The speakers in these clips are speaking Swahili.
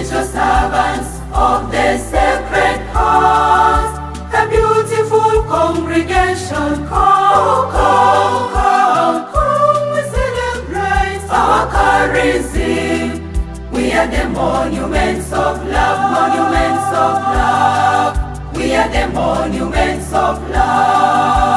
little servants of the Sacred Heart, a beautiful congregation. Come, come, come, come, we celebrate our charism. We are the monuments of love, monuments of love. We are the monuments of love.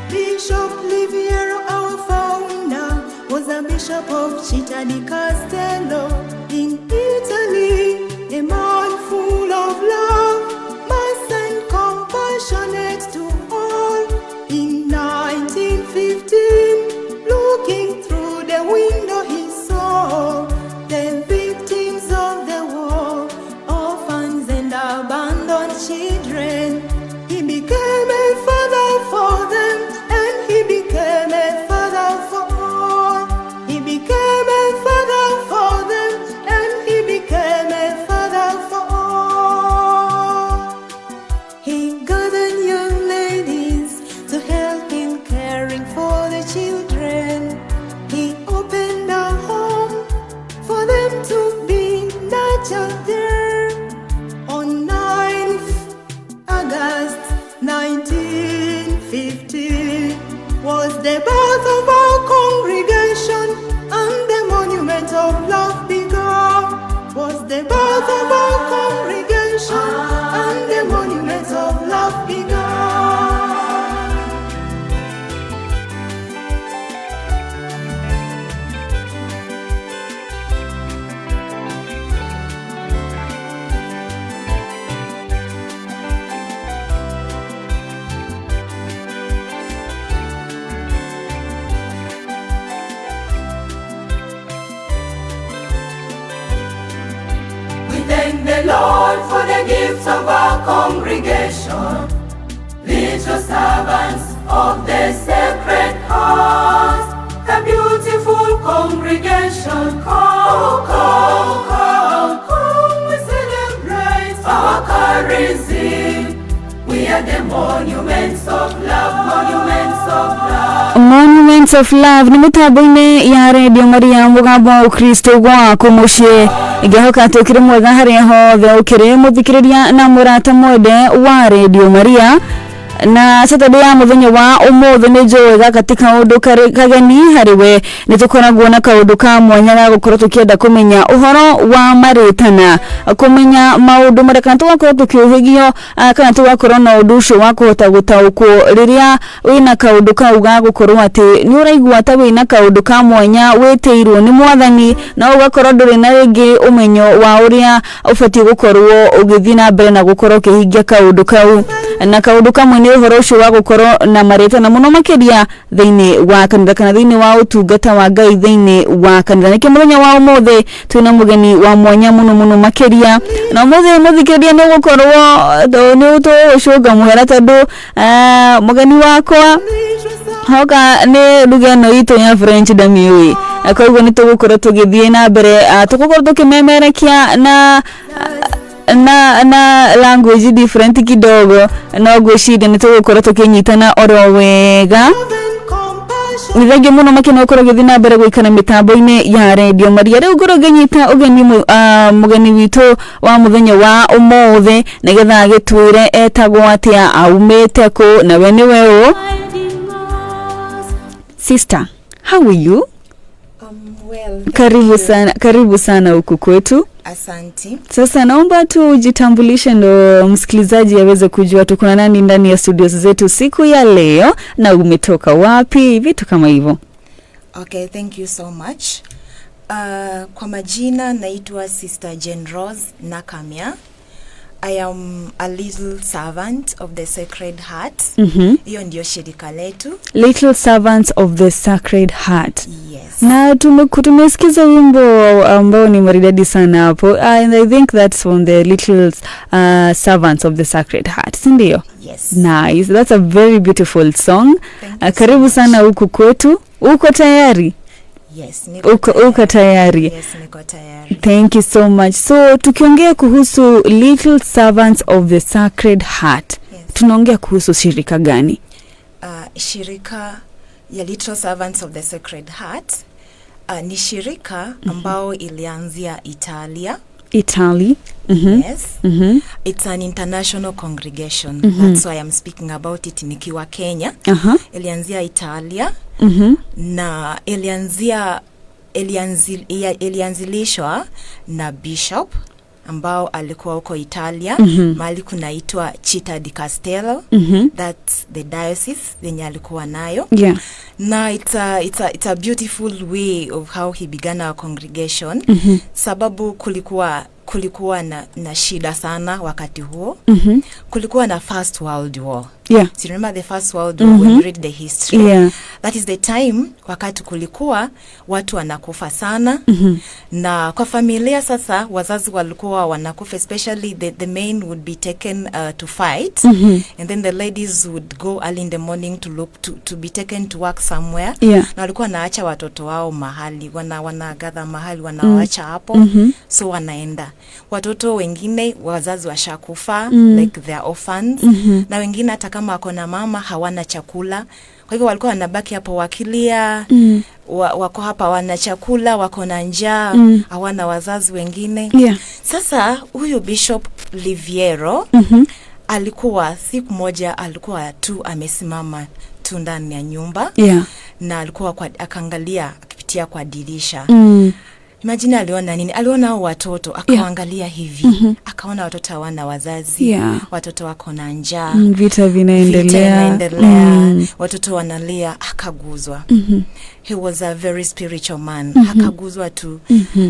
Bishop Liviero, our founder, was a bishop of Città di Castello in Italy, a man full of love, mercy and compassionate to all. In 1915, looking through the window, he saw the victims of the war, orphans and abandoned children. He became a father for them, and he became a father for all. He became a father for them, and he became a father for all. He gathered young ladies to help in caring for the children. He opened a home for them to be nurtured there. On 9th August 1950 was the birth of our congregation, and the monument of love began. Was the birth of our congregation, and the monument of love began. Thank the Lord for the gifts of our congregation, little servants of the Sacred Heart, a beautiful congregation. Come, come, come, come, we celebrate our charism. We are the monuments of love, monuments of love. Monuments of Love ni mutaboine ya Radio Maria mugambo wa Kristo gwa kumushie igihoka tukire mwega hariho the ukire muthikiriria na murata mwende wa Radio Maria na Saturday ya muthenya wa umuthe ni njwega katika undu kageni hariwe nitukoragwo na kaundu ka mwanya ga gukorwo tukienda kumenya uhoro wa maritana, kumenya maundu mareka tugakorwo tukiuhigio kana tugakorwo na undu ucio wa kuhota gutaukwo riria wina kaundu kau ga gukorwo ati ni uraigua ta wina kaundu ka mwanya witiirwo ni mwathani na ugakorwo nduri na ringi umenyo wa uria ufatie gukorwo ugithii na mbere na gukorwo kihingia kaundu kau na kaundu kamwe ni uhoro ucio wa gukorwo na maritana muno makiria thiini wa kanitha kana thiini wa utungata wa Ngai thiini wa kanitha. Niki muthenya wa umuthe twina mugeni wa mwanya muno makiria na umuthe muthikiria ni gukorwo ni utucunga muhera tondu mugeni wakwa hoka ni lugano itu ya French damiwi akaugo ni tugukorwo tugithie na mbere tugukorwo tukimemerekia na language different kidogo na gwishida nitugukorwo tukinyitana oro wega. Nithangi muno makina ukorwo githina mbere gwikana mitambo-ini ya Radio Maria. Riu ngoro genyita ugeni mugeni witu wa muthenya wa umuthe nigetha agitwire etagwo atia aumete ku na we ni wewe. Sister, how are you? Well, karibu sana huku kwetu. Asanti. Sasa naomba tu jitambulishe ndo msikilizaji aweze kujua tuko na nani ndani ya studios zetu siku ya leo na umetoka wapi, vitu kama hivyo. Okay, thank you so much. Kwa majina naitwa Sister Jane Rose Nakamia. I am a little servant of the Sacred Heart. Hiyo ndio shirika letu. Little Servants of the Sacred Heart. Yes. Na tumesikiza wimbo ambao ni maridadi sana hapo. And I think that's on the Little Servants of the Sacred Heart. Sindio? Yes. Nice. That's a very beautiful song. Karibu sana huku kwetu. Uko tayari? Yes, uko tayari. Yes, niko tayari. Thank you so much. So tukiongea kuhusu Little Servants of the Sacred Heart, yes, tunaongea kuhusu shirika gani? Shirika ya Little Servants of the Sacred Heart ni shirika ambao ilianzia Italy. Yes. It's an international congregation. That's why I'm speaking about it nikiwa Kenya. Ilianzia Italia. Na ilianzilishwa na bishop ambao alikuwa huko Italia, mahali kunaitwa Città di Castello. That's the diocese yenye alikuwa nayo. Yeah. Na it's a beautiful way of how he began our congregation. Sababu kulikuwa na shida sana wakati huo. Kulikuwa na First World War. Yeah. So remember the First World War when you read the history. Yeah. That is the time wakati kulikuwa watu wanakufa sana. Na kwa familia sasa wazazi walikuwa wanakufa, especially the men would be taken to fight. And then the ladies would go early in the morning to be taken to work somewhere. Yeah. Na walikuwa naacha watoto wao mahali, wanagather mahali, wanawaacha hapo. So wanaenda. Watoto wengine wazazi washakufa, like they are orphans. Na wengine hata kama wako na mama hawana chakula. Kwa hivyo walikuwa wanabaki hapo wakilia, wako hapa wana chakula, wako na njaa, hawana wazazi wengine. Yeah. Sasa huyu Bishop Liviero alikuwa siku moja alikuwa tu amesimama tu ndani ya nyumba. Yeah. Na alikuwa akaangalia akipitia kwa dirisha. Imagine aliona nini? Aliona hao watoto, akaangalia hivi. Akaona watoto hawana wazazi. Yeah. Watoto wako na njaa. Vita vinaendelea. Watoto wanalia, akaguzwa. He was a very spiritual man. Akaguzwa tu.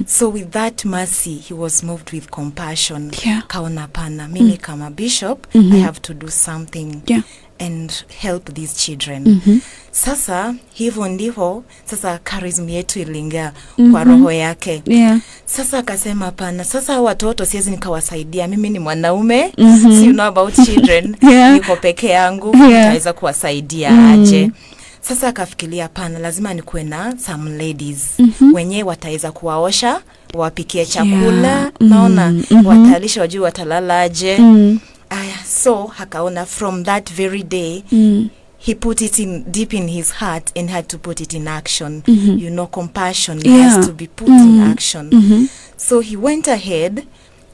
So with that mercy, he was moved with compassion. Yeah. Kaona pana, mimi kama bishop, I have to do something. Yeah. And help these children. Sasa hivyo ndivyo sasa charism yetu ilingia kwa roho yake. Yeah. Sasa akasema pana, sasa watoto siwezi nikawasaidia, mimi ni mwanaume. So you know about children. Yeah. Niko peke yangu, nitaweza kuwasaidia aje? Sasa akafikiria pana, lazima nikuwe na some ladies wenye wataweza kuwaosha, wapikie chakula. Yeah. Naona watalisha, wajue watalala aje. So hakaona from that very day he put it in deep in his heart and had to put it in action. You know, compassion has to be put in action. So he went ahead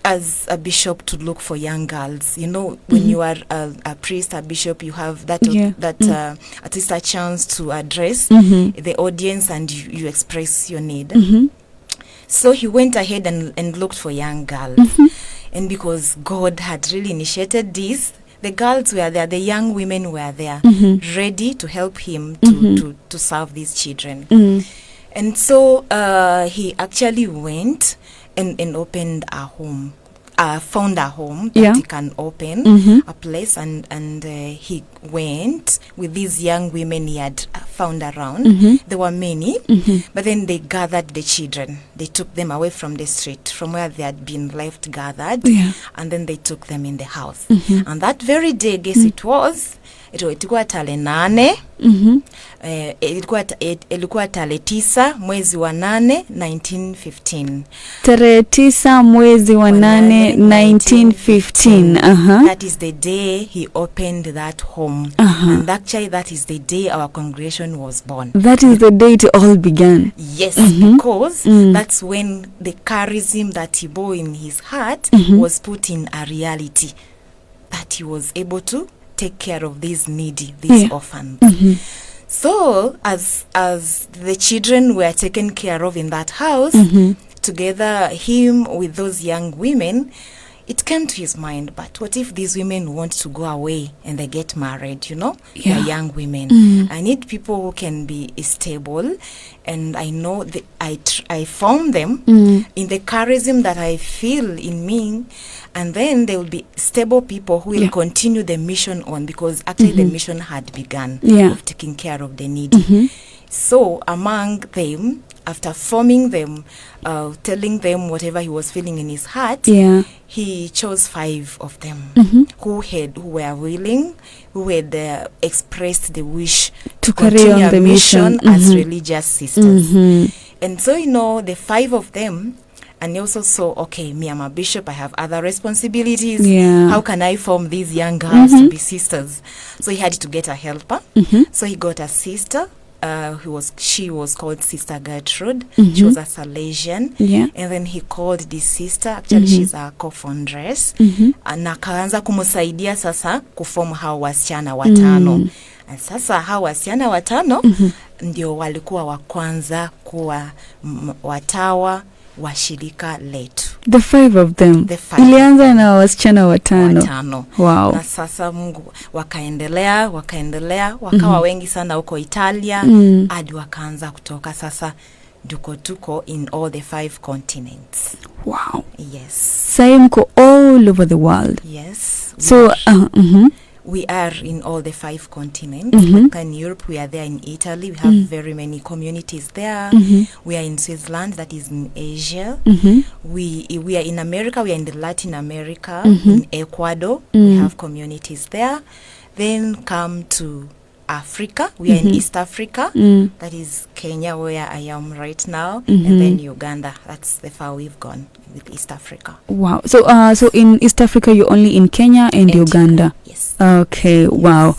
as a bishop to look for young girls. You know, when you are a priest, a bishop, you have that at least a chance to address the audience and you express your need. So he went ahead and looked for young girls. And because God had really initiated this, the girls were there, the young women were there, ready to help him to serve these children. And so he actually went and opened a home. Found a home that he can open, a place, and he went with these young women he had found around. There were many, but then they gathered the children. They took them away from the street, from where they had been left gathered, and then they took them in the house. And that very day, guess it was, ilikuwa tarehe 8, ilikuwa tarehe 9 mwezi wa 8 1915. Tarehe 9 mwezi wa 8 1915. That is the day he opened that home. And actually that is the day our congregation was born. That is the day it all began. Yes, because that's when the charism that he bore in his heart was put in a reality, that he was able to take care of these needy, these orphans. So as the children were taken care of in that house, together him with those young women, it came to his mind, but what if these women want to go away and they get married, you know? Yeah. They're young women. I need people who can be stable, and I know I found them in the charism that I feel in me, and then there will be stable people who will continue the mission on, because actually the mission had begun of taking care of the needy. So among them, after forming them, telling them whatever he was feeling in his heart, he chose 5 of them who were willing, who had expressed the wish to carry continue on the mission as religious sisters. And so, you know, the 5 of them, and he also saw, okay, me, I'm a bishop, I have other responsibilities. How can I form these young girls to be sisters? So he had to get a helper. So he got a sister. She was called Sister Gertrude. She was a Salesian. And then he called this sister, actually she's a co-foundress, na akaanza kumusaidia sasa kuform hao wasichana watano. And sasa hao wasichana watano ndio walikuwa wa kwanza kuwa watawa wa shirika letu. The 5 of them. Ilianza na wasichana watano. Wow. Na sasa Mungu wakaendelea, wakawa wengi sana huko Italia, hadi wakaanza kutoka sasa tuko in all the 5 continents. Wow. Yes. Saimko all over the world. Yes. So we are in all the 5 continents. In Europe, we are there. In Italy, we have very many communities there. We are in Switzerland, that is in Asia. We are in America, we are in the Latin America. In Ecuador, we have communities there. Then come to Africa, we are in East Africa, that is Kenya, where I am right now, and then Uganda. That's the far we've gone with East Africa. Wow. So in East Africa, you're only in Kenya and Uganda. Yes. Okay. Yes. Wow.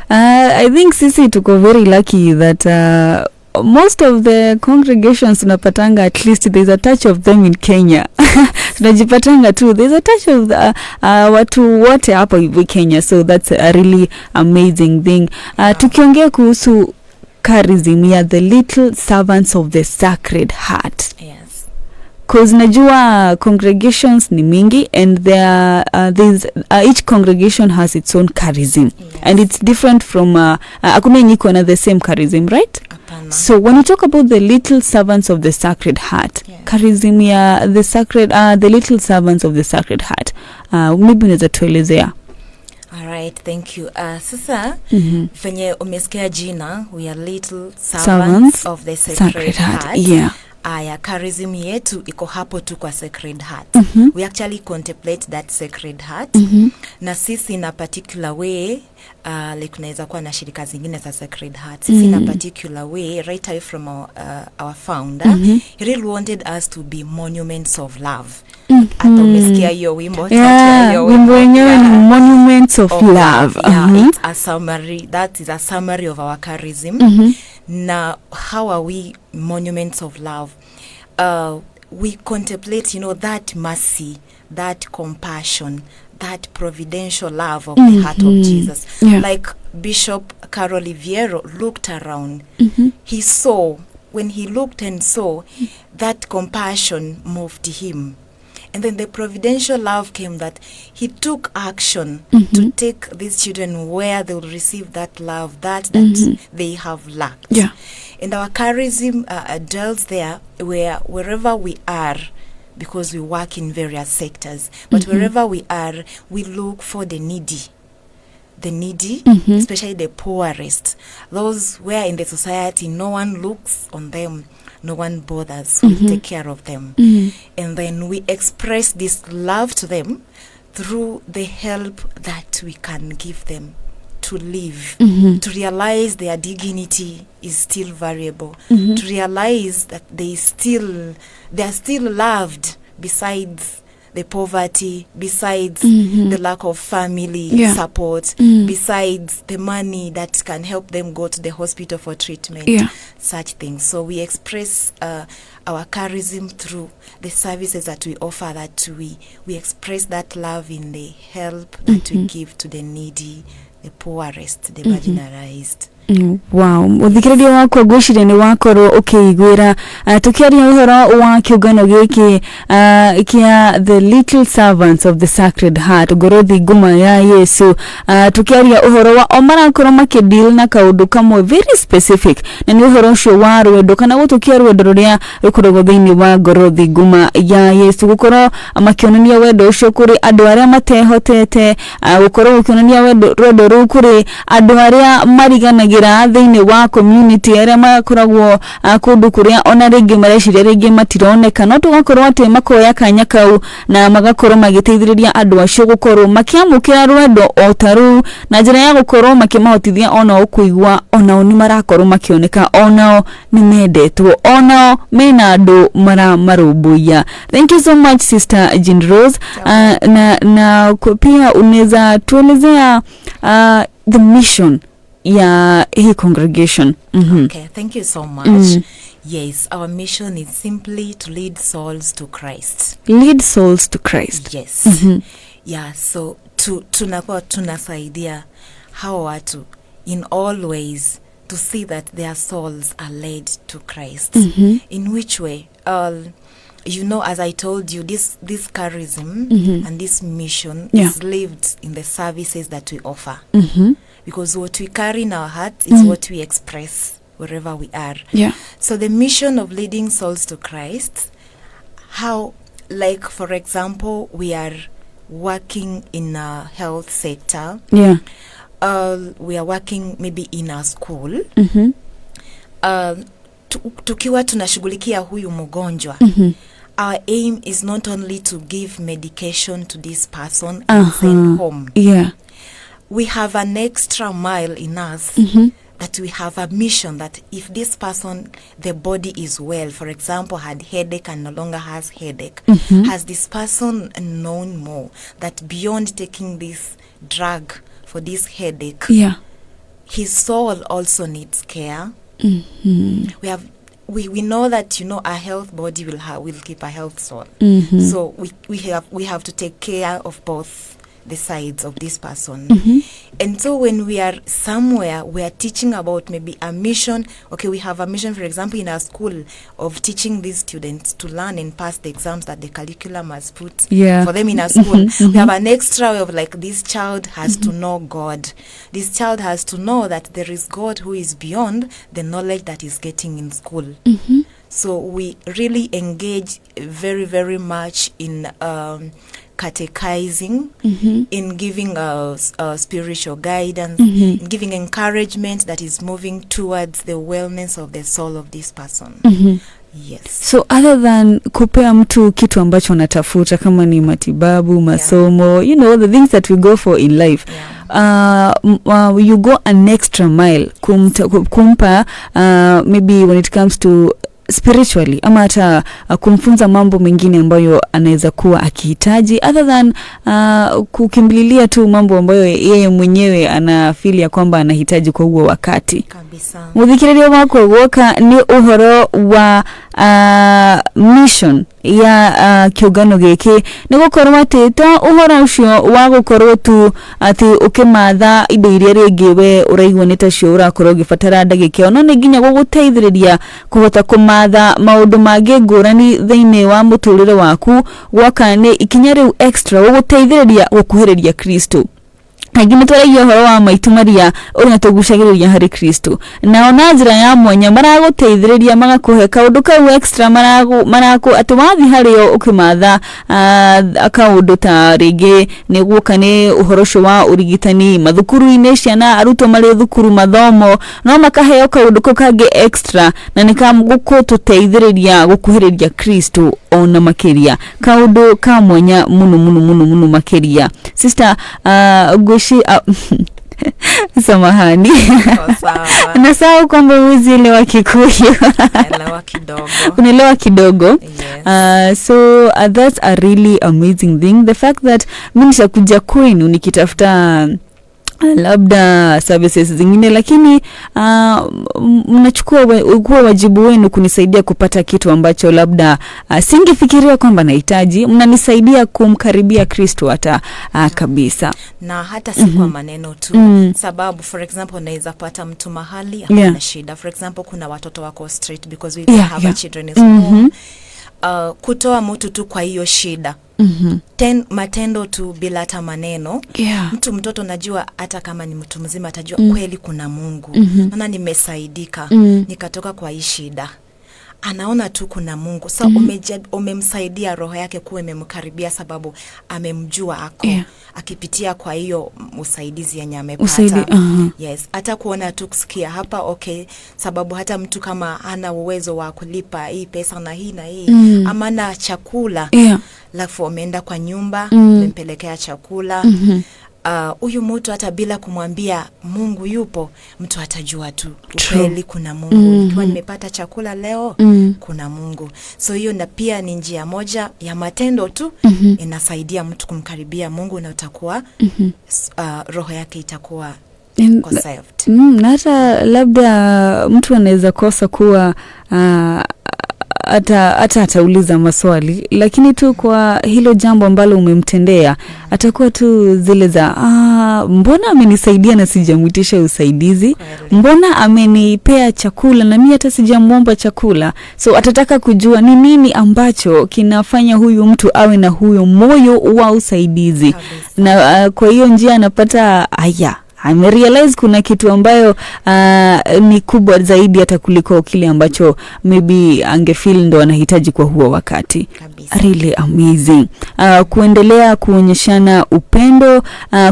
I think sisi tuko very lucky that most of the congregations tunapatanga, at least there's a touch of them in Kenya. Tunajipatanga too, there's a touch of watu wote hapo hivi Kenya. So that's a really amazing thing. Tukiongea kuhusu charism ya the little servants of the Sacred Heart. Yes. Because najua congregations ni mingi, and there's each congregation has its own charism. Yes. And it's different from hakuna yenye iko na the same charism, right? Apana. So when you talk about the little servants of the Sacred Heart, charism ya the little servants of the Sacred Heart, maybe unaweza tuelezea. All right, thank you. Sasa venye umesikia jina, we are little servants of the Sacred Heart. Yeah. Aya, charism yetu iko hapo tu kwa Sacred Heart. We actually contemplate that Sacred Heart. Na sisi in a particular way, like unaweza kuwa na shirika zingine za Sacred Heart. Sisi in a particular way, right away from our founder, he really wanted us to be monuments of love. Hata umesikia hiyo wimbo. Wimbo wenyewe ni Monuments of Love. It's a summary. That is a summary of our charism. Now, how are we monuments of love? We contemplate, that mercy, that compassion, that providential love of the heart of Jesus. Like Bishop Carol Liviero looked around. He saw, when he looked and saw, that compassion moved him. And then the providential love came that he took action to take these children where they will receive that love that they have lacked. Yeah. And our charism dwells there wherever we are, because we work in various sectors. But wherever we are, we look for the needy. The needy, especially the poorest. Those where in the society no one looks on them. No one bothers. We take care of them. And then we express this love to them through the help that we can give them to live, to realize their dignity is still variable, to realize that they are still loved besides the poverty, besides the lack of family support, besides the money that can help them go to the hospital for treatment, such things. So we express our charism through the services that we offer, that we express that love in the help that we give to the needy, the poorest, the marginalized. Wow, muthikiriria wako gwicire ni wakoro ukigwira tukiaria uhoro wa kiugano giki kia the little servants of the Sacred Heart Gorothi Guma ya Yesu tukiaria uhoro wa omarakorwo makideal na kaundu kamwe very specific na ni uhoro ucio wa rwendo kana gutukia rwendo ruria rukoragwo thiini wa Gorothi Guma ya Yesu gukorwo makionania wendo ucio kuri andu aria matehotete gukorwo gukionania wendo ru kuri andu aria mariganagira thiini wa community aria makoragwo kundu kuria ona ringi mareciria ringi matironeka no tugakorwo ati makoya kanya kau na magakorwo magiteithiriria andu acio gukorwo makiamukira rwendo otaru na njira ya gukorwo makimahotithia ona ukuigwa ona ni marakorwo makioneka ona ni mendetwo ona mena andu marumbuia. Thank you so much Sister Jean Rose. Na pia unaweza tuelezea the mission ya hii congregation. Okay, thank you so much. Yes, our mission is simply to lead souls to Christ. Lead souls to Christ. Yes. Yeah, so tunasaidia hawa watu in all ways to see that their souls are led to Christ. In which way? You know, as I told you, this charism and this mission is lived in the services that we offer. Because what we carry in our hearts is what we express wherever we are. Yeah. So the mission of leading souls to Christ, how, like for example, we are working in a health sector. Yeah. We are working maybe in a school. Tukiwa tunashughulikia huyu mgonjwa. Our aim is not only to give medication to this person and send home. Yeah. We have an extra mile in us that we have a mission that if this person, the body is well, for example, had headache and no longer has headache, has this person known more that beyond taking this drug for this headache, his soul also needs care. We know that, you know, a health body will keep a health soul. So we have to take care of both the sides of this person. And so when we are somewhere, we are teaching about maybe a mission. Okay, we have a mission, for example, in our school of teaching these students to learn and pass the exams that the curriculum has put for them in our school. We have an extra way of like, this child has to know God. This child has to know that there is God who is beyond the knowledge that is getting in school. So we really engage very, very much in catechizing, in giving spiritual guidance, in giving encouragement that is moving towards the wellness of the soul of this person. Yes. So other than kupea mtu kitu ambacho anatafuta kama ni matibabu, masomo, you know, the things that we go for in life, you go an extra mile kumpa maybe when it comes to spiritually ama hata kumfunza mambo mengine ambayo anaweza kuwa akihitaji other than kukimbililia tu mambo ambayo yeye mwenyewe anafilia kwamba anahitaji kwa huo wakati. Kabisa. Muthikiriria wako woka ni uhoro wa mission ya kiugano giki ni gukorwo ati to uhoro ucio wa gukorwo tu ati ukimatha indo iria ringi we uraigwa nita cio urakorwo gifatara ndagike ono ni nginya guguteithiriria kuhota kumatha maundu mangĩ ngũrani thiini wa muturire waku woka ni ikinya riu extra guguteithiriria gukuhiriria Kristo. Hagini twaragia horo wa maitumaria uria tugucagiriria hari Kristo na ona njira ya mwanya maraguteithiriria magakuhe kaundu kau extra maraku atumathi hario ukimatha akaundu ta ringi ni guka ni uhoro cio wa urigitani mathukuru-ini ciana arutwo mari thukuru mathomo no makaheo kaundu kangi extra na nikagututeithiriria gukuhiriria Kristo ona makiria kaundu ka mwanya muno makiria. Sister samahani nasahau kwamba uzielewa Kikuyu. Unaelewa kidogo. Yes. So that's a really amazing thing, the fact that mimi nishakuja kwenu nikitafuta labda services zingine, lakini mnachukua kuwa wajibu wenu kunisaidia kupata kitu ambacho labda singefikiria kwamba nahitaji. Mnanisaidia kumkaribia Kristo hata kabisa, na hata si kwa maneno tu. Sababu for example unaweza pata mtu mahali ana shida. For example kuna watoto wako straight because we have children in school. Kutoa mtu tu kwa hiyo shida. Matendo tu bila hata maneno. Mtoto najua hata kama ni mtu mzima atajua kweli kuna Mungu. Maana nimesaidika, nikatoka kwa hii shida. Anaona tu kuna Mungu. So umemsaidia, roho yake kuwa imemkaribia sababu amemjua ako. Akipitia kwa hiyo usaidizi yenye amepata. Yes, hata kuona tu kusikia hapa okay, sababu hata mtu kama hana uwezo wa kulipa hii pesa na hii na hii, ama na chakula. Alafu ameenda kwa nyumba, umempelekea chakula. Huyu mtu hata bila kumwambia Mungu yupo, mtu atajua tu kweli kuna Mungu. Ikiwa nimepata chakula leo, kuna Mungu. So hiyo na pia ni njia moja ya matendo tu inasaidia mtu kumkaribia Mungu, na utakuwa roho yake itakuwa saved. Na hata labda mtu anaweza kosa kuwa atauliza maswali, lakini tu kwa hilo jambo ambalo umemtendea atakuwa tu zile za mbona amenisaidia na sijamuitisha usaidizi, mbona amenipea chakula na mimi hata sijamuomba chakula. So atataka kujua ni nini ambacho kinafanya huyu mtu awe na huyo moyo wa usaidizi. Na kwa hiyo njia anapata amerealize kuna kitu ambayo ni kubwa zaidi hata kuliko kile ambacho maybe angefeel ndo anahitaji kwa huo wakati. Really amazing. Kuendelea kuonyeshana upendo,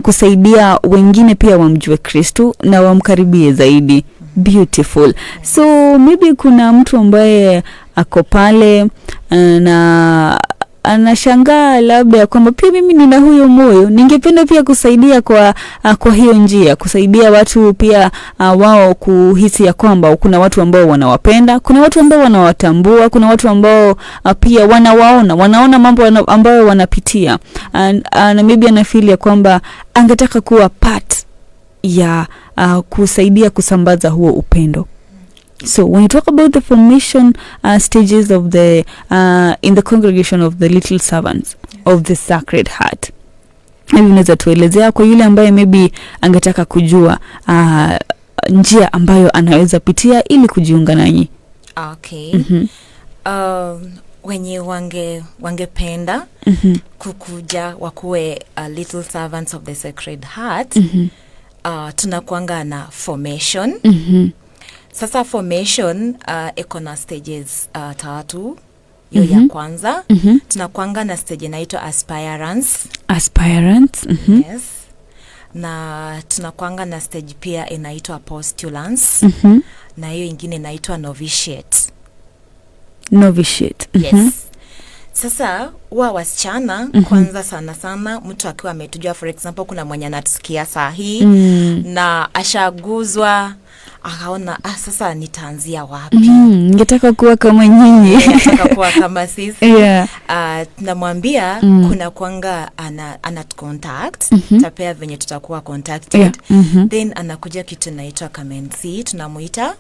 kusaidia wengine pia wamjue Kristo na wamkaribie zaidi. Beautiful. So maybe kuna mtu ambaye ako pale na anashangaa labda kwamba pia mimi nina huyo moyo, ningependa pia kusaidia kwa hiyo njia, kusaidia watu pia wao kuhisi ya kwamba kuna watu ambao wanawapenda, kuna watu ambao wanawatambua, kuna watu ambao pia wanaona mambo ambayo wanapitia, na maybe anafeel ya kwamba angetaka kuwa part ya kusaidia kusambaza huo upendo. So when you talk about the formation stages of the in the congregation of the little servants of the Sacred Heart, maybe unaweza tuelezea kwa yule ambaye maybe angetaka kujua njia ambayo anaweza pitia ili kujiunga nanyi. Okay. Wenye wangependa kukuja wakuwe little servants of the Sacred Heart, tunakuanga na formation. Sasa formation iko na stages 3. Hiyo ya kwanza tunakuanga na stage inaitwa aspirants. Yes. Na tunakuanga na stage pia inaitwa postulants. Na hiyo ingine inaitwa novitiate. Yes. Sasa wasichana kwanza sana mtu akiwa ametujua, for example kuna mwenye anatusikia saa hii na ashaguzwa akaona sasa nitaanzia wapi? Ningetaka kuwa kama nyinyi. Nataka kuwa kama sisi. Tunamwambia kuna kwanga ana contact, tapea venye tutakuwa contacted. Then anakuja kitu inaitwa come and see, tunamuita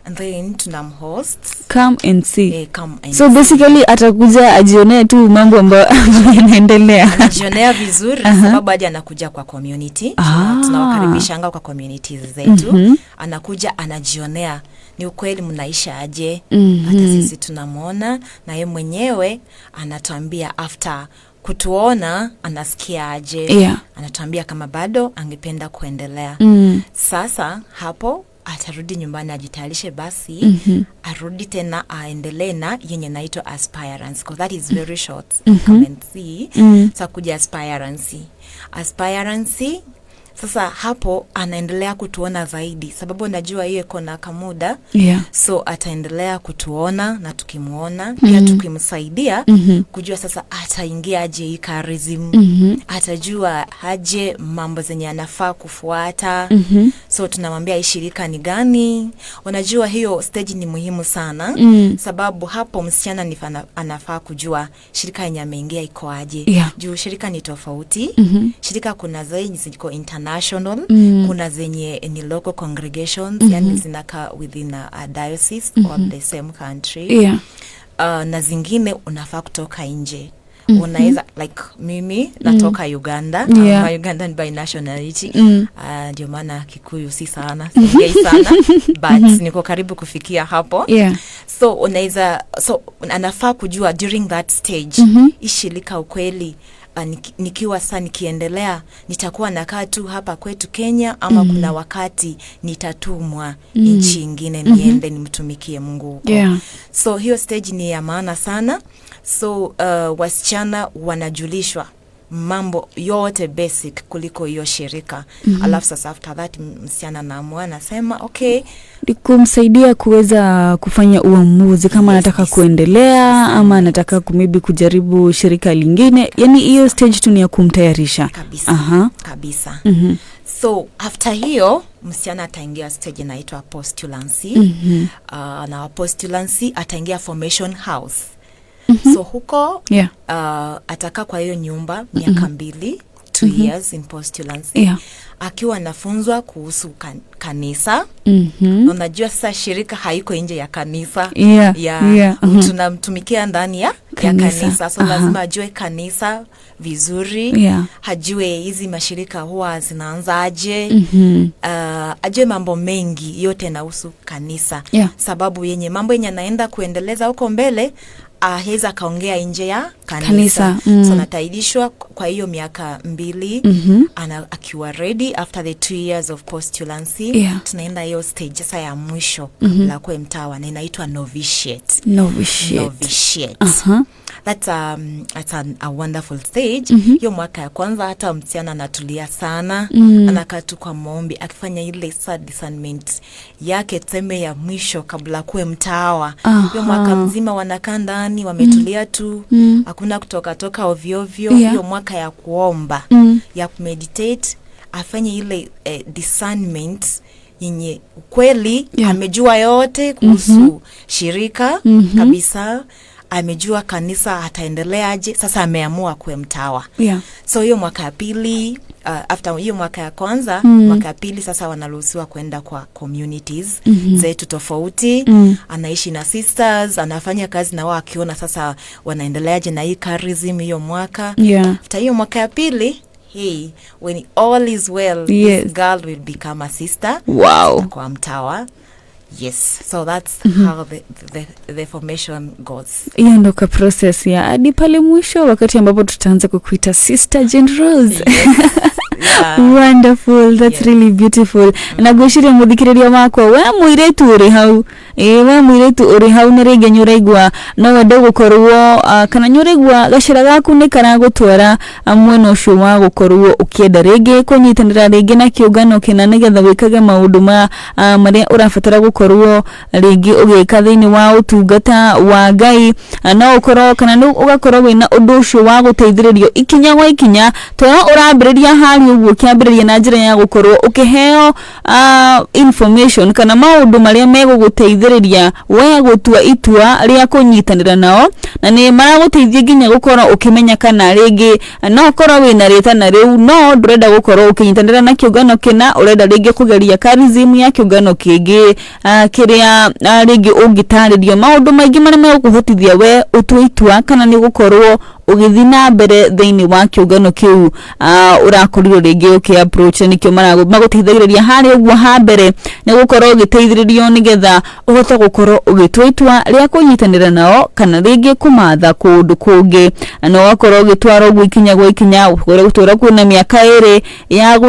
and then tunamhost come and see. Come and so basically atakuja ajionee tu mambo ambayo yanaendelea, ajionea vizuri sababu hadi anakuja kwa community. Tunawakaribishanga kwa communities zetu. Anakuja anajionea ni ukweli mnaisha aje. Hata sisi tunamuona na yeye mwenyewe anatuambia after kutuona anasikia aje. Anatuambia kama bado angependa kuendelea. Sasa hapo atarudi nyumbani ajitayarishe basi arudi tena aendelee na yenye naitwa aspirants, because that is very short. Come and see. So kuja aspirancy Sasa hapo anaendelea kutuona zaidi, sababu najua yeye kona kamuda. So ataendelea kutuona, na tukimuona pia tukimsaidia kujua sasa ataingia aje hii charism, atajua aje mambo zenye anafaa kufuata. So tunamwambia hii shirika ni gani. Unajua hiyo stage ni muhimu sana, sababu hapo msichana ni anafaa kujua shirika yenye ameingia iko aje. Juu shirika ni tofauti. Shirika kuna zenye ziko international, kuna zenye ni local congregations, yani zinaka within a diocese of the same country. Na zingine unafaa kutoka nje. Unaweza like mimi natoka Uganda, I'm Ugandan by nationality. Ndio maana Kikuyu si sana, singei sana, but niko karibu kufikia hapo. So unaweza, so anafaa kujua during that stage ishilika ukweli. Nikiwa sasa nikiendelea nitakuwa nakaa tu hapa kwetu Kenya, ama kuna wakati nitatumwa nchi nyingine niende nimtumikie Mungu huko. So hiyo stage ni ya maana sana. So wasichana wanajulishwa mambo yote basic kuliko hiyo shirika. Alafu sasa after that msichana naamua nasema okay, kumsaidia kuweza kufanya uamuzi kama anataka kuendelea ama anataka maybe kujaribu shirika lingine. Yani hiyo stage tu ni ya kumtayarisha kabisa. Kabisa. So after hiyo msichana ataingia stage inaitwa postulancy. Na postulancy ataingia formation house. So huko ataka kwa hiyo nyumba miaka 2 years in postulancy. Akiwa anafunzwa kuhusu kanisa. Unajua sasa shirika haiko nje ya kanisa. Tunamtumikia ndani ya kanisa. So lazima ajue kanisa vizuri. Hajue hizi mashirika huwa zinaanza aje. Ajue mambo mengi yote yanahusu kanisa. Sababu yenye mambo yenye anaenda kuendeleza huko mbele heza kaongea nje ya kanisa. So nataidishwa kwa hiyo miaka 2. Akiwa ready after the 2 years of postulancy, tunaenda hiyo stage sasa ya mwisho kabla kwa mtawa, na inaitwa novitiate. That's a wonderful stage. Hiyo mwaka ya kwanza hata msichana anatulia sana, anakaa tu kwa maombi akifanya ile discernment yake teme ya mwisho kabla kuwe mtawa. Hiyo mwaka mzima wanakaa ndani wametulia tu, hakuna kutoka ovyo ovyo. Hiyo mwaka ya kuomba, ya meditate, afanye ile discernment yenye ukweli. Amejua yote kuhusu shirika kabisa, amejua kanisa ataendelea aje. Sasa ameamua kuwe mtawa. So hiyo mwaka ya pili, after hiyo mwaka ya kwanza, mwaka ya pili sasa wanaruhusiwa kwenda kwa communities zetu tofauti. Anaishi na sisters, anafanya kazi na wao, akiona sasa wanaendeleaje na hii charism hiyo mwaka. After hiyo mwaka ya pili, when all is well, this girl will become a sister. Kwa mtawa. So that's how the formation goes. Hiyo ndo ka process ya hadi pale mwisho wakati ambapo tutaanza kukuita Sister Jane Rose. Wonderful, that's really beautiful. Na gushire muthikiriria makwa, we muiretu uri hau. We muiretu uri hau na rege nyuraigwa no wende gukorwo kana nyuraigwa gashira gaku ni karagutwara mwena ucio wa gukorwo ukienda rege kunyitanira rege na kiungano kina nigetha wikage maundu maria urafatara gukorwo rege ugika thiini wa utungata wa Ngai. No ukorwo kana no ugakorwo wina undu ucio wa guteithiririo ikinya gwa ikinya twara urambiriria hari uguo kiambiriria na njira ya gukorwo ukiheo information kana maundu maria meguguteithiriria we gutua itua ria kunyitanira nao, na ni maraguteithia nginya gukorwo ukimenya kana ringi no ukorwo wina ritana riu no ndurenda gukorwo ukinyitanira na kiungano kina, urenda ringi kugeria charism ya kiungano kingi kiria ringi ungitaririo maundu maingi maria megukuhotithia we utue itua kana ni gukorwo ugithina mbere thiini wa kiungano kiu urakorirwo ringi uki approach. Nikio maguteithagiriria hari uguo ha mbere ni gukorwo ugiteithiririo nigetha uhote gukorwo ugitua itua ria kunyitanira nao kana ringi kumatha kundu kungi, no wakorwo ugitwara uguo ikinya gwa ikinya ukore gutura kuna miaka 2 ya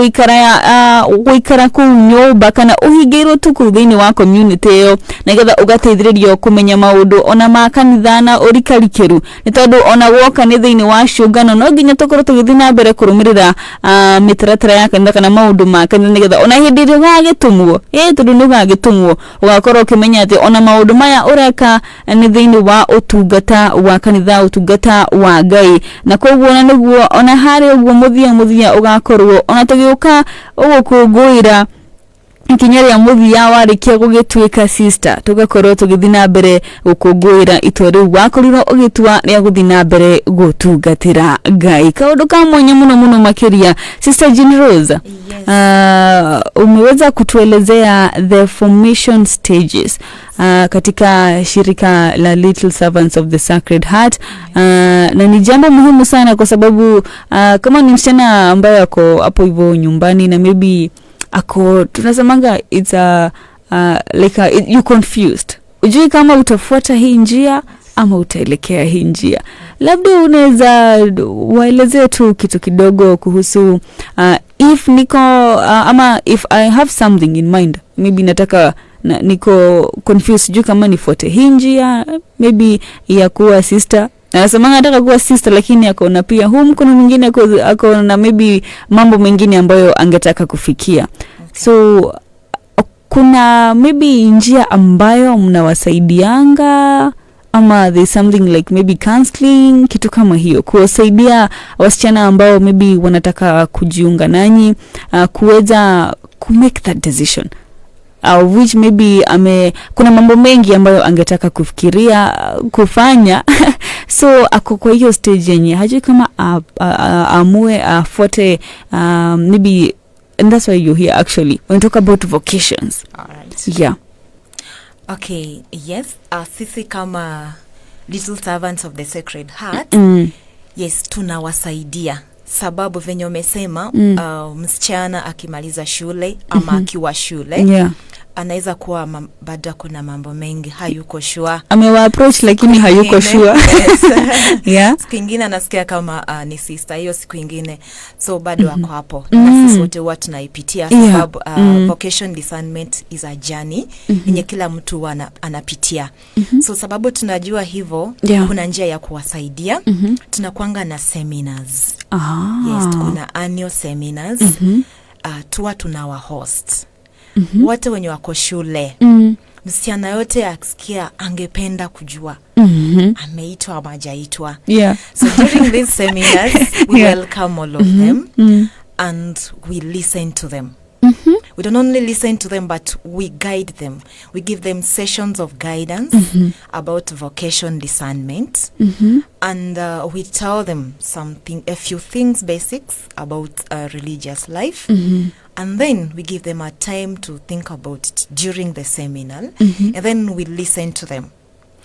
guikara ku nyumba kana uhingirwo tuku thiini wa community yo nigetha ugateithiririo kumenya maundu ona ma kanitha na urikarikiru, ni tondu ona gwoka nĩ thĩinĩ wa ciũngano no nginya tũkorwo tũgĩthiĩ na mbere kũrũmĩrĩra mĩtaratara ya kanitha kana maũndũ ma kanitha nĩgetha ona hĩndĩ ĩrĩa ũgagĩtũmwo tondũ nĩ ũgagĩtũmwo ũgakorwo ũkĩmenya atĩ ona maũndũ maya ũreka nĩ thĩinĩ wa ũtungata wa kanitha ũtungata wa Ngai na koguo ona nĩguo ona harĩ ũguo mũthia ũgakorwo ona tũgĩũka ũgũkũngũĩra ikinya rĩa mũthia warĩkia gũgĩtuĩka sister tugakorwo tũgĩthiĩ na mbere gũkũngũĩra itua rĩu wakorirwo ũgĩtua rĩa gũthiĩ na mbere gũtungatĩra Ngai. Kaũndũ ka mwanya mũno makĩria Sister Jean Rose, umeweza kutuelezea the formation stages katika shirika la Little Servants of the Sacred Heart, na ni jambo muhimu sana kwa sababu kama ni msichana ambaye ako hapo hivyo nyumbani na maybe ako tunasemanga it's like you confused, ujui kama utafuata hii njia ama utaelekea hii njia, labda unaweza waelezea tu kitu kidogo kuhusu if niko ama if I have something in mind, maybe nataka niko confused, sijui kama nifuate hii njia maybe ya kuwa sister. Nasemanga nataka kuwa sister lakini akaona pia huu mkono mwingine akaona maybe mambo mengine ambayo angetaka kufikia. So kuna maybe njia ambayo mnawasaidianga ama there's something like maybe counseling, kitu kama hiyo, kuwasaidia wasichana ambao maybe wanataka kujiunga nanyi kuweza make that decision, which maybe kuna mambo mengi ambayo angetaka kufikiria kufanya so ako kwa hiyo stage yenye hajui kama amue afuate maybe, and that's why you're here actually when we talk about vocations. All right. Yeah. Okay, yes, sisi kama Little Servants of the Sacred Heart, yes, tunawasaidia sababu venye umesema msichana akimaliza shule ama akiwa shule, yeah, anaweza kuwa bado kuna mambo mengi hayuko sure, amewa approach lakini hayuko sure. Yeah, siku ingine anasikia kama ni sister, hiyo siku ingine so bado wako hapo. Na sisi wote huwa tunaipitia sababu vocation discernment is a journey yenye kila mtu anapitia. So sababu tunajua hivyo, kuna njia ya kuwasaidia. Tunakuanga na seminars. Yes, kuna annual seminars. Tuwa tunawa host. Wote wenye wako shule. Msichana yote akisikia angependa kujua ameitwa ama hajaitwa. Yeah. So during these seminars we welcome all of them and we listen to them. We don't only listen to them, but we guide them. We give them sessions of guidance about vocation discernment, and we tell them a few things, basics about religious life, and then we give them a time to think about it during the seminar, and then we listen to them.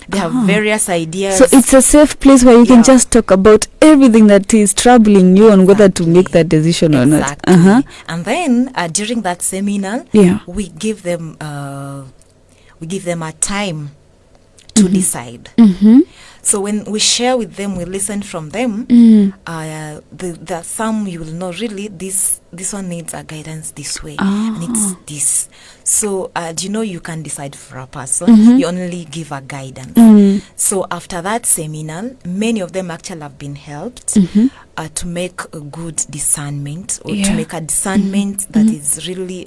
They have various ideas. So it's a safe place where you can just talk about everything that is troubling you and whether to make that decision or not. And then during that seminar, we give them a time to decide. So when we share with them, we listen from them. The some you will know really this one needs a guidance this way, and it's this. So you can decide for a person. You only give a guidance. So after that seminar, many of them actually have been helped to make a good discernment, or to make a discernment that is really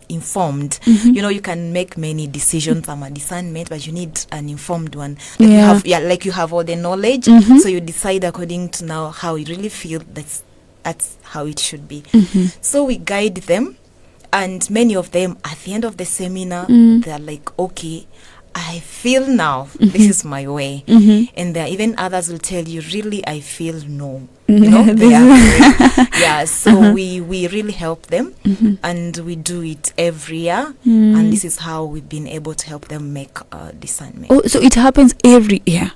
informed. You can make many decisions on a discernment, but you need an informed one. Like you have all the knowledge, so you decide according to now how you really feel that's how it should be. So we guide them, and many of them at the end of the seminar, they're like, okay, I feel now this is my way. And there even others will tell you, really, I feel no. They are so we really help them, and we do it every year, and this is how we've been able to help them make discernment. Oh, so it happens every year?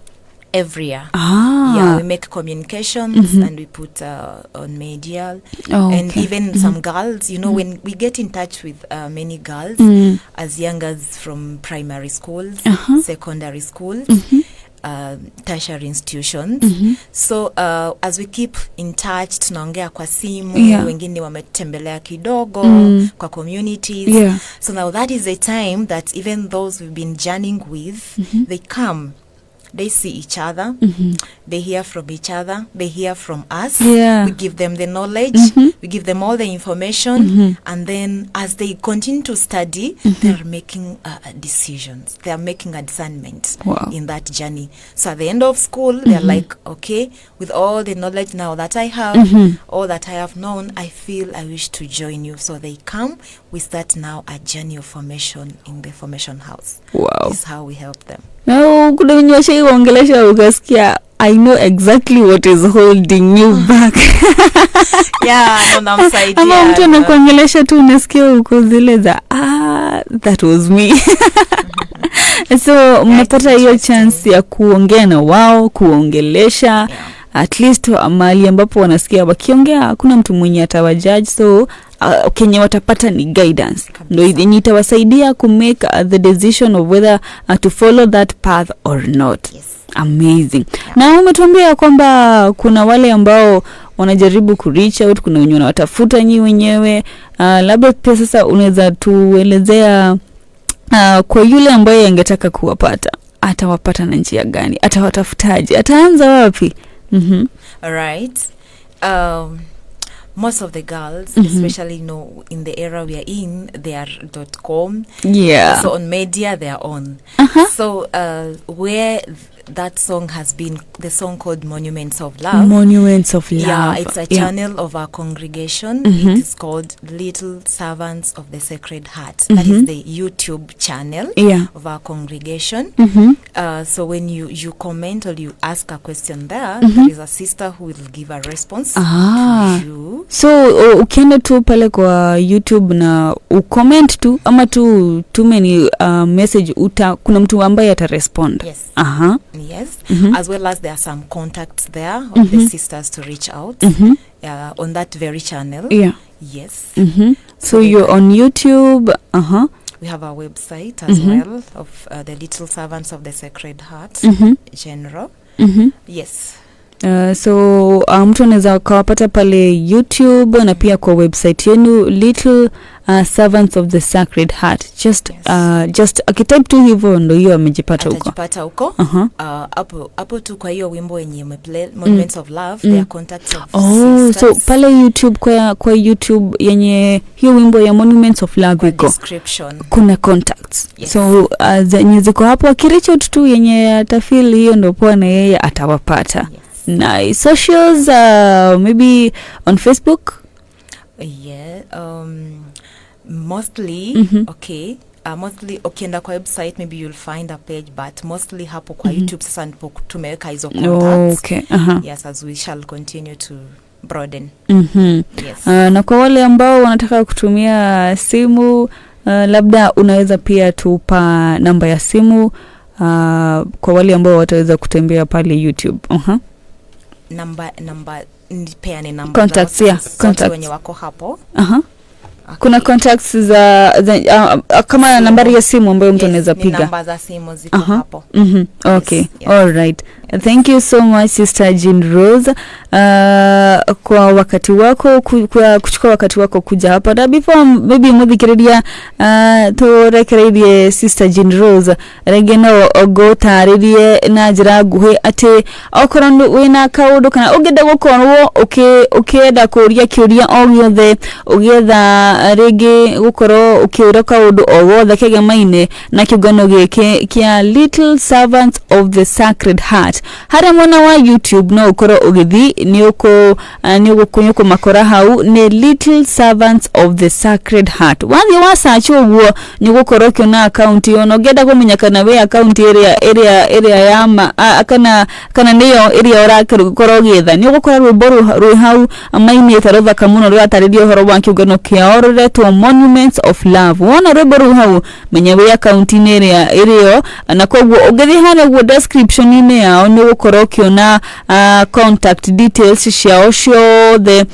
Every year. Yeah, we make communications and we put on media. And even some girls, when we get in touch with many girls, as young as from primary schools, secondary schools, tertiary institutions. So as we keep in touch, tunaongea kwa simu, wengine wametembelea kidogo kwa communities. So now that is the time that even those we've been journeying with, they come they see each other, they hear from each other, they hear from us. Yeah. We give them the knowledge, we give them all the information, and then as they continue to study, they're making decisions. They're making a discernment in that journey. So at the end of school, they're like, okay, with all the knowledge now that I have, all that I have known, I feel I wish to join you. So they come, we start now a journey of formation in the formation house. Wow. This is how we help them. No, kudaonyesha uongelesha ukasikia I know exactly what is holding you back. Yeah, no, namsaidia. Ama mtu anakuongelesha tu unasikia uko zile za that was me. So mnapata hiyo chance ya kuongea na wao, kuongelesha at least mahali ambapo wanasikia wakiongea hakuna mtu mwenye atawajudge, so Kenya watapata ni guidance. Ndio yenye itawasaidia ku make the decision of whether to follow that path or not. Yes. Amazing. Na umetuambia kwamba kuna wale ambao wanajaribu ku reach out, kuna wenye wanatafuta nyi wenyewe. Labda pia sasa unaweza tuelezea kwa yule ambaye angetaka kuwapata, atawapata na njia gani? Atawatafutaje? Ataanza wapi? Right. Most of the girls, especially in the era we are in, they are .com. Yeah. So on media they are on. So where that song has been, the song called Monuments of Love. Monuments of Love. Yeah, it's a channel of our congregation. It is called Little Servants of the Sacred Heart. That is the YouTube channel of our congregation. So when you comment or you ask a question there, there is a sister who will give a response to you. So ukienda tu pale kwa YouTube na ucomment tu ama tu many message, kuna mtu ambaye atarespond. Yes. Yes. As well as there are some contacts there of the sisters to reach out on that very channel. Yeah. Yes. So you're on YouTube. We have our website as well of the Little Servants of the Sacred Heart General. Yes. So mtu anaweza kawapata pale YouTube na pia kwa website yenu Little Servants of the Sacred Heart. Just akitype tu hivyo ndio hiyo amejipata huko. Atajipata huko. Hapo tu kwa hiyo wimbo yenye umeplay Monuments of Love, their contacts of sisters. So pale YouTube kwa YouTube yenye hiyo wimbo ya Monuments of Love iko description, kuna contacts. Yes. So zenye ziko hapo akiricho tu yenye atafeel hiyo ndio poa na yeye atawapata. Yes. Nice. Socials, maybe on Facebook? Yeah, mostly, okay. Mostly ukienda kwa website maybe you'll find a page, but mostly hapo kwa YouTube sasa ndipo tumeweka hizo contacts. Okay. Yes, as we shall continue to broaden. Yes. Na kwa wale ambao wanataka kutumia simu, labda unaweza pia tupa namba ya simu kwa wale ambao wataweza kutembea pale YouTube. Namba nipeane namba contacts, contacts wenye wako hapo. Okay. Kuna contacts za kama nambari ya simu ambayo mtu anaweza piga. Namba za simu ziko hapo. Okay. Yes. All right. Yes. Thank you so much Sister Jean Rose kwa wakati wako kuchukua wakati wako kuja hapa. Na before maybe mudhikiria to rekererie Sister Jean Rose regeno ogotaririe na jira guhe ate okorandu wina kaudo kana ogeda gukorwo ukenda kuria kiuria o giothe ugetha rege gukorwo ukiura kaudo o wothe kegemaine na kiugano gike kia Little Servants of the Sacred Heart. Hara mwana wa YouTube no ukoro ugithi ni uko makora hau ni Little Servants of the Sacred Heart. Wathi wa search uguo ni gukoro kiona account yono genda kumenya kana we account area yama kana niyo area orakoro githa ni gukora rwimbo hau amaini tarotha kamuno rwataririo horo wa kiugano kia oretwo Monuments of Love. Wona rwimbo hau menya we account ni area na koguo ugithi hana guo description ni yao ni gukoro kiona contact details ciao ciothe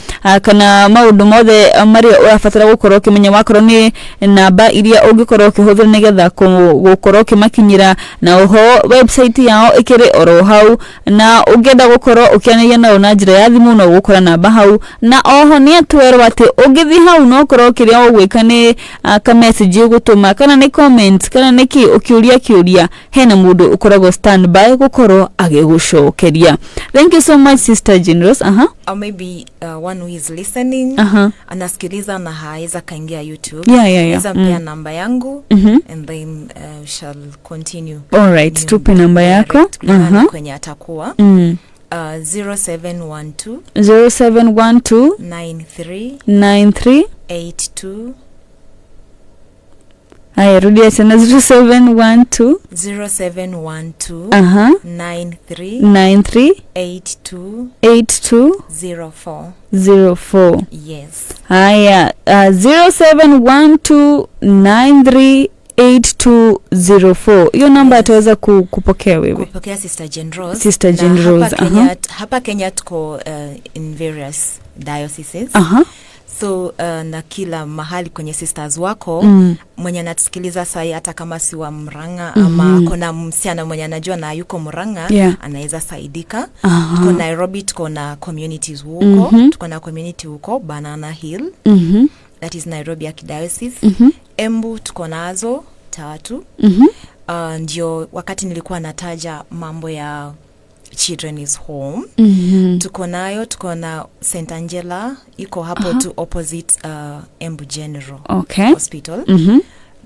kana maundu mothe mari urafatara gukoro kimenya wakoro ni namba iria ungikoro kihuthira nigetha gukoro kimakinyira na oho website yao ikiri oro hau na ungenda gukoro ukianĩria nao na njira ya thimu no gukora namba hau na oho ni atwero ati ungithi hau no koro kiria ugwika ni ka message ugutuma kana ni comment kana niki ukiuria hena mundu ukoragwo standby gukoro agigucokeria. Thank you so much Sister Generous. Or maybe one who is listening anasikiliza na haiza kaingia YouTube. Iza pia namba yangu and then we shall continue. All right, tupe namba yako. Kwenye atakuwa 0712 93 82 Haya, rudia tena 0712 93 82 04. Yes. Haya, 0712 93 8204. Hiyo namba ataweza kupokea wewe. Kupokea Sister Generous. Sister Generous. Hapa Kenya tuko in various dioceses. So na kila mahali kwenye sisters wako mwenye anatusikiliza sai hata kama si wa Murang'a ama kuna msichana mwenye anajua na yuko Murang'a anaweza saidika. Tuko Nairobi, tuko na communities huko. Tuko na community huko Banana Hill. That is Nairobi Archdiocese. Embu tuko nazo 3. Ndio wakati nilikuwa nataja mambo ya Children is Home. Tuko na St. Angela iko hapo to opposite Embu General Hospital.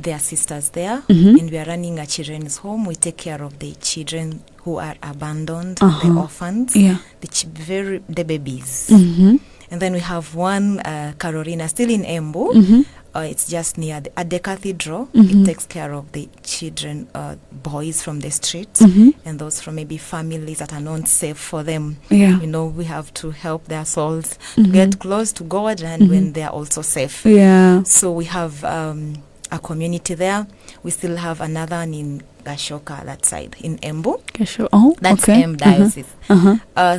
There are sisters there and we are running a children's home. We take care of the children who are abandoned, the orphans, the babies. And then we have one Carolina still in Embu. It's just near at the cathedral. It takes care of the children, boys from the streets and those from maybe families that are not safe for them. You know, we have to help their souls to get close to God and when they are also safe. So we have a community there. We still have another one in Gashoka, that side, in Embu. That's Embu Diocese.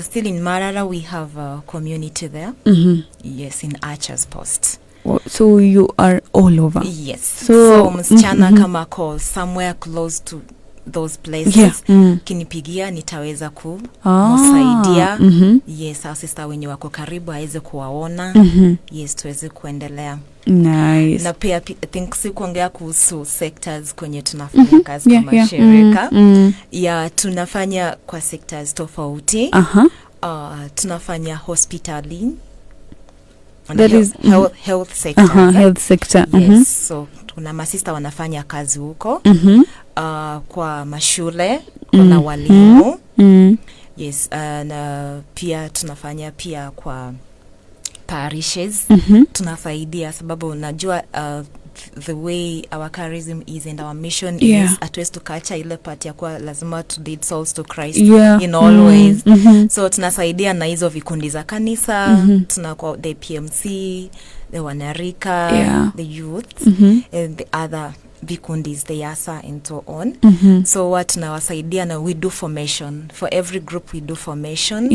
Still in Marara, we have a community there. Yes, in Archer's Post. So you are all over. Yes. So msichana kama ko somewhere close to those places kinipigia nitaweza kumsaidia. Yes, our sister wenye wako karibu aweze kuwaona. Yes, tuweze kuendelea. Nice. Na pia I think si kuongea kuhusu sectors kwenye tunafanya kazi kama shirika. Tunafanya kwa sectors tofauti. Tunafanya hospitali. That is health sector. Health sector. Yes. So kuna masista wanafanya kazi huko. Kwa mashule, kuna walimu. Yes, na pia tunafanya pia kwa parishes. Tunasaidia sababu unajua the way our charism is and our mission is at ways to culture ile part ya kwa lazima to lead souls to Christ in all ways. So tunasaidia na hizo vikundi za kanisa, tunakuwa the PMC, the Wanarika, the youth and the other vikundis, the YASA and so on. So what tunawasaidia na we do formation. For every group we do formation.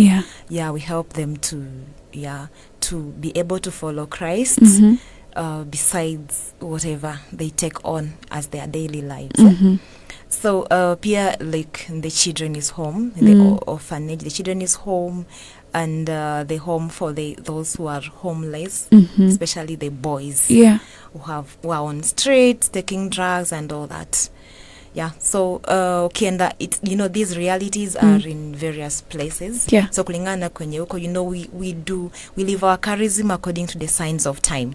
We help them to be able to follow Christ. Besides whatever they take on as their daily lives. So pia like the Children is Home, the orphanage, the Children is Home and the home for those who are homeless, especially the boys who are on streets taking drugs and all that. So and you know these realities are in various places. So kulingana kwenye huko, you know, we live our charism according to the signs of time.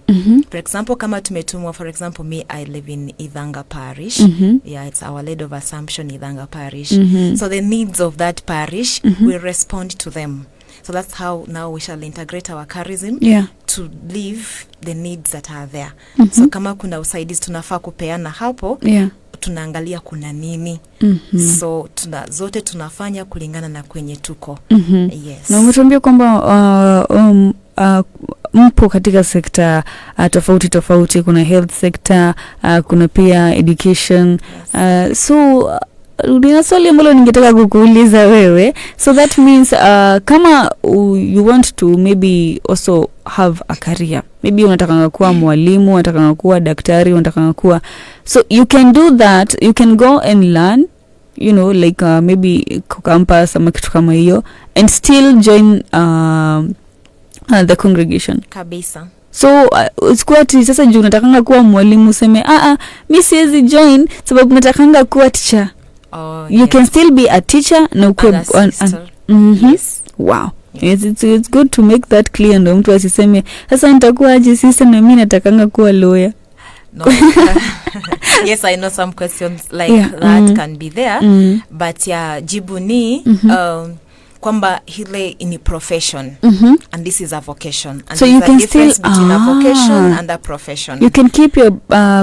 For example, kama tumetumwa, for example, me, I live in Ithanga Parish. It's Our Lady of Assumption Ithanga Parish. So the needs of that parish, we respond to them. So that's how now we shall integrate our charism to live the needs that are there. So kama kuna usaidizi tunafaa kupeana hapo, tunaangalia kuna nini. So zote tunafanya kulingana na kwenye tuko. Yes. Na umetuambia kwamba mpo katika sekta tofauti. Kuna health sector, kuna pia education. So Nina swali ambalo ningetaka kukuuliza wewe. So that means kama you want to maybe also have a career. Maybe unataka kuwa mwalimu, unataka kuwa daktari, unataka kuwa, so you can do that. You can go and learn, you know, like maybe campus ama kitu kama hiyo, and still join the congregation. Kabisa. So squat sasa juu natakanga kuwa mwalimu useme mimi siwezi join sababu natakanga kuwa teacher. You can still be a teacher na ukue yes. Wow. Yes, it's good to make that clear, ndo mtu asiseme sasa nitakuwa aje sister na mimi natakanga kuwa lawyer. No. Yes, I know some questions like that can be there, but jibu ni kwamba hile in a profession, and this is a vocation, and so there's you can a difference still between a vocation and a profession. You can keep your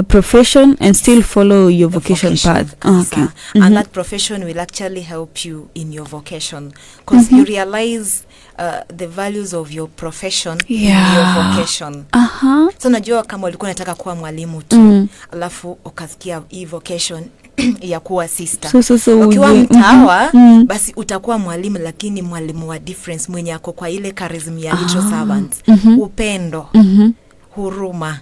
profession and still follow your vocation path. Okay. And that profession will actually help you in your vocation, because you realize the values of your profession in your vocation. So najua kama ulikuwa unataka kuwa mwalimu tu, alafu ukasikia hii vocation ya kuwa sister. So ukiwa mtawa, basi utakuwa mwalimu, lakini mwalimu wa difference, mwenye ako kwa ile charism ya little servants. Upendo, huruma.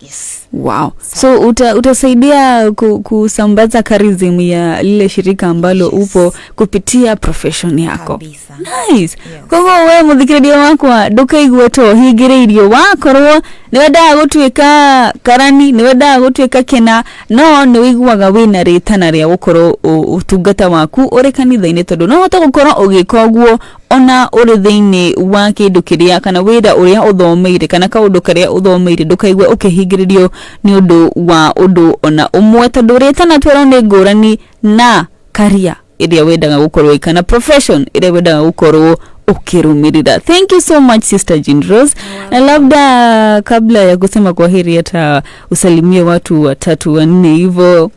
Yes. Wow. So utasaidia kusambaza charism ya lile shirika ambalo upo kupitia profession yako. Kabisa. Nice. Yes. Kwa hivyo wewe muthikiriria wakwa ndukaigwe to higireirio wakorwo ni wenda gutwika karani, ni wenda gutwika kena, no ni wiguaga wina ritana ria gukorwo utungata waku uri kanitha-ini, tondu no hote gukorwo ugikoguo ona uri thiini wa kindu kiria kana wira uria uthomeire kana kaundu karia uthomeire ndukaigwe ukihingiririo ni undu wa undu ona umwe, tondu ritana twero ni ngurani na career iria wendaga gukorwo kana profession iria wendaga gukorwo ukirumirira. Thank you so much Sister Jean Rose. Na labda kabla ya kusema kwa heri hata usalimie watu 3-4 hivyo,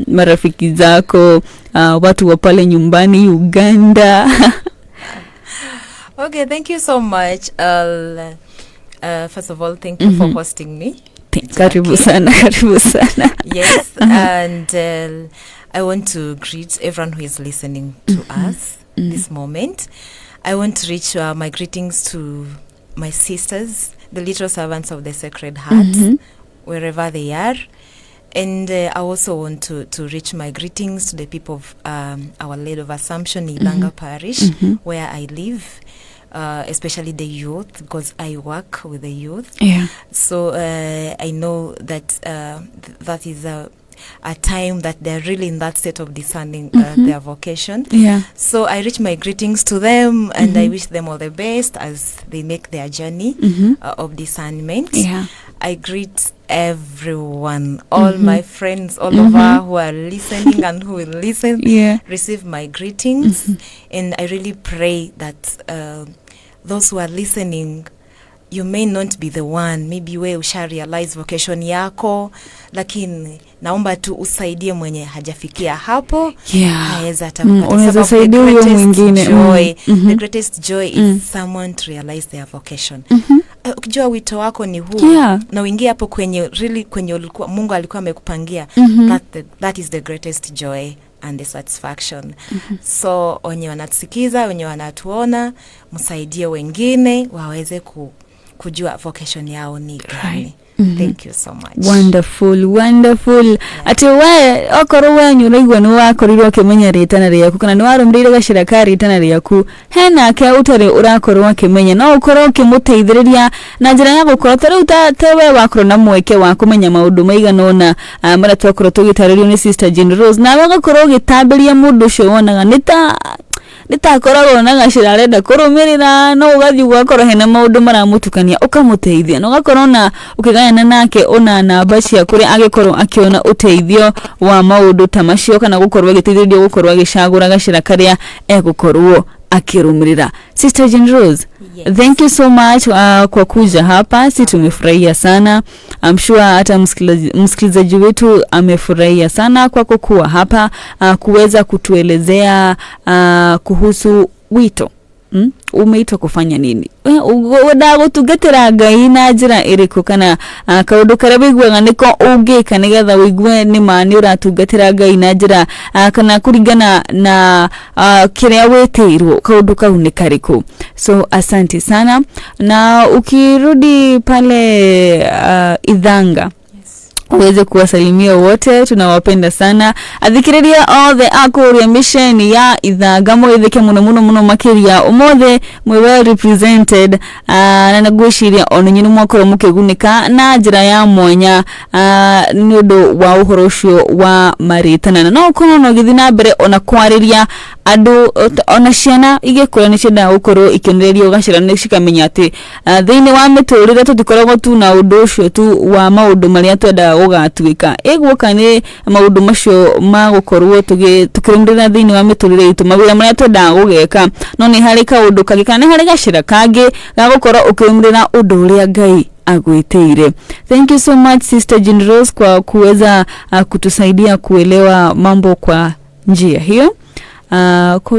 marafiki zako, watu wa pale nyumbani Uganda. Okay, thank you so much. First of all, thank you for hosting me. Karibu sana, karibu sana. Yes, and I want to greet everyone who is listening to us this moment. I want to reach my greetings to my sisters, the little servants of the Sacred Heart, wherever they are. And I also want to reach my greetings to the people of Our Lady of Assumption, Ilanga Parish, where I live, especially the youth, because I work with the youth. Yeah. So I know that that is a time that they're really in that state of discerning their vocation. Yeah. So I reach my greetings to them, and I wish them all the best as they make their journey of discernment. Yeah. I greet everyone, all my friends all over who are listening and who will listen. Yeah. Receive my greetings, and I really pray that those who are listening, you may not be the one, maybe we usha realize vocation yako, lakini naomba tu usaidie mwenye hajafikia hapo. Haeza unaweza saidia huyo mwingine. The greatest joy is someone to realize their vocation. Ukijua wito wako ni huu, na uingie hapo kwenye really kwenye ulikuwa Mungu alikuwa amekupangia, that is the greatest joy and the satisfaction. So wenye wanatusikiza, wenye wanatuona, msaidie wengine waweze kujua vocation yao ni gani. Thank you so much. Wonderful. Ati we okoro wenyu raigwa ni wakorirwo kimenya ritana riaku kana ni warumrire gashira ka ritana riaku hena ke utari urakorwo kimenya no ukorwo kimuteithiriria na njira ya gukorwo tari tewe wakorwo na mweke wa kumenya maundu maigana ona mara twakorwo tugitaririo ni Sister Jean Rose na wagakorwo gitambiria mundu cio wonaga nitakoragwo na gashira renda kurumirira no ugathi gwakorwo hena maundu maramutukania ukamuteithia no gakorwo na ukigayana nake ona namba cia kuri agikorwo akiona uteithio wa maundu tamacio kana gukorwo giteithĩrĩrio gukorwo agicagura gashira karia egukorwo akirumirira. Sister Jean Rose, thank you so much kwa kuja hapa. Sisi tumefurahia sana. I'm sure hata msikilizaji wetu amefurahia sana kwa kuwa hapa kuweza kutuelezea kuhusu wito umeitwa kufanya nini? Udagutungatira Ngai na njira iriku kana kaundu karia wiguaga niko ungika nigetha wigue ni mani uratungatira Ngai na njira kana kuringana na kiria wetirwo kaundu kau ni kariku. So asante sana, na ukirudi pale Ithanga uweze kuwasalimia wote, tunawapenda sana. Athikiriria othe akuria mission ya Ithanga mwithike muno makiria umothe mwe well represented, na nagwiciria onanyinu mwakoro mukigunika na njira ya mwanya ni undu wa uhoro ucio wa maritana. No ukono no githi na mbere ona kwariria andu ona ciana igikura ni cienda gukorwo ikionererio gacira ni cikamenya ati thiini wa miturire tutikoragwo tu na undu ucio tu wa maundu maria twenda ugatuika egwoka ni maundu macio magukorwo tukirundira thiini wa miturire itu mawira maria twenda gugeka, no ni hari kaundu kagikana hari gacira kangi gagukorwo ukirundira undu uria Ngai agwiteire. Thank you so much Sister Generous kwa kuweza kutusaidia kuelewa mambo kwa njia hiyo.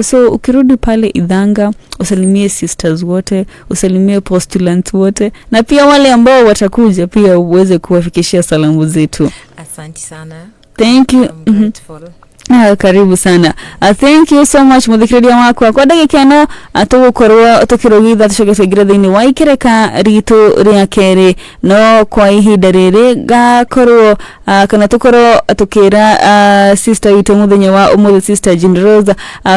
So ukirudi pale Ithanga usalimie sisters wote, usalimie postulants wote, na pia wale ambao watakuja pia uweze kuwafikishia salamu zetu. Asante sana. Thank you. I'm grateful. Karibu sana. Thank you so much muthikiriria wakwa kwa ndagika no tugukorwo tukirugitha tucoke tugira thiini wa ikireka ritu ria keri no kwa ihinda riri gakorwo kana tukorwo tukira sister witu muthenya wa umuthe Sister Generous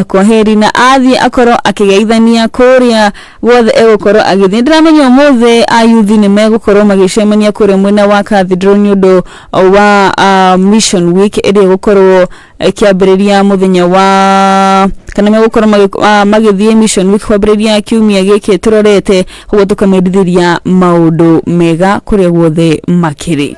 kwa heri na athi akorwo akigeithania kuria wothe egukorwo agithi. Ndiramenya umuthe ayuthi ni megukorwo magicemania kuria mwena wa Cathedral ni undu wa Mission Week iri gukorwo kiambiriria muthenya wa kana megukorwo magithie Mission Week kwambiriria kiumia giki turorete hugo tukamedithiria maundu mega kuria guothe makiri.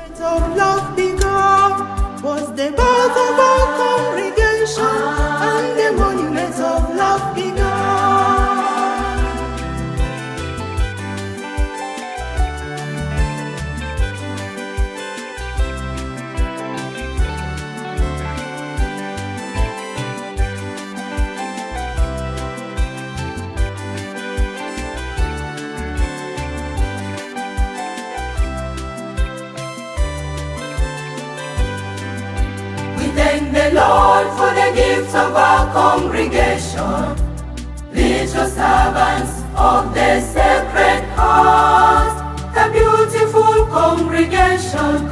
Thank the Lord for the gifts of our congregation, little servants of the Sacred Heart, a beautiful congregation.